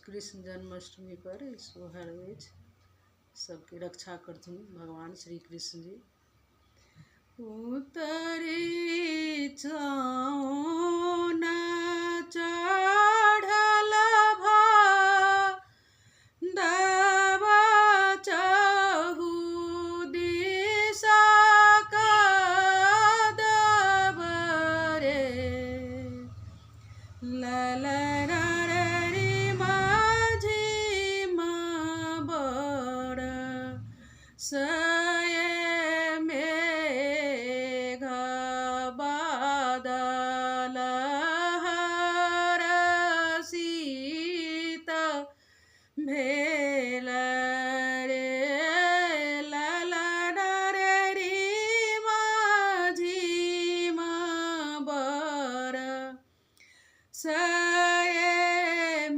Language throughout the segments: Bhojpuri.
कृष्ण जन्माष्टमी पर सोहर सबकी रक्षा करथुन भगवान श्री कृष्ण जी। उतरी छाओन चढ़ल भादव चहु दिशा कादव रे ललन रे माझी बड़ सये मेघ बादल हरषित भेल रे ललन रे माझी बड़ सये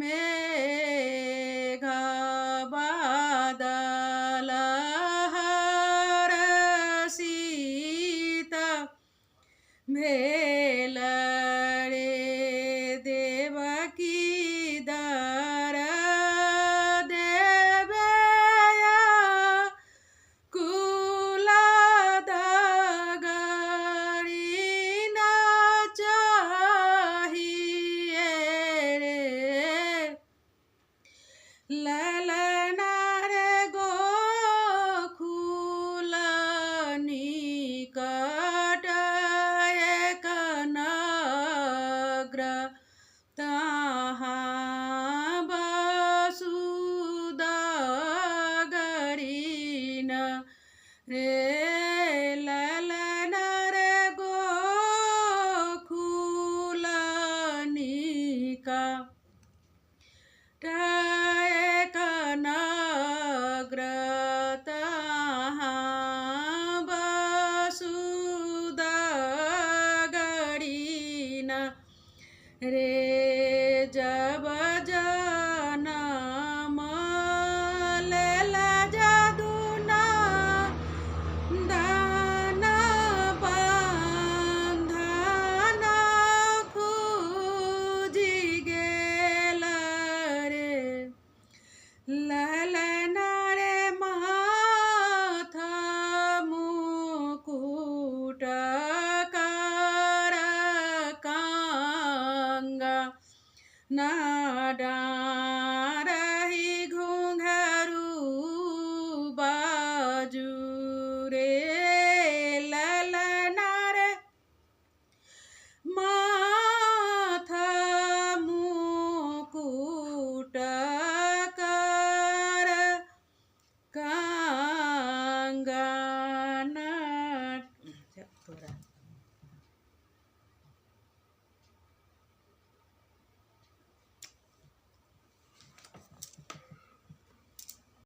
मेघ बादल हरषित भेल रे देवकी दर देवया कुलदगरी न चाहिए रे ललन रे गोकुल निकट एक नगर तहाँ वसुदगरीन रे ललन रे गोकुल निकट एक नगर तहाँ वसुदगरीन रे जब जनम लेल जदुना दान बंधन खूजी गेल रे ललन रे माथ मुकुट कर कांगा न डारहि घुंघरू बाजू रे ललन रे माथ मुकुट कर कांगा न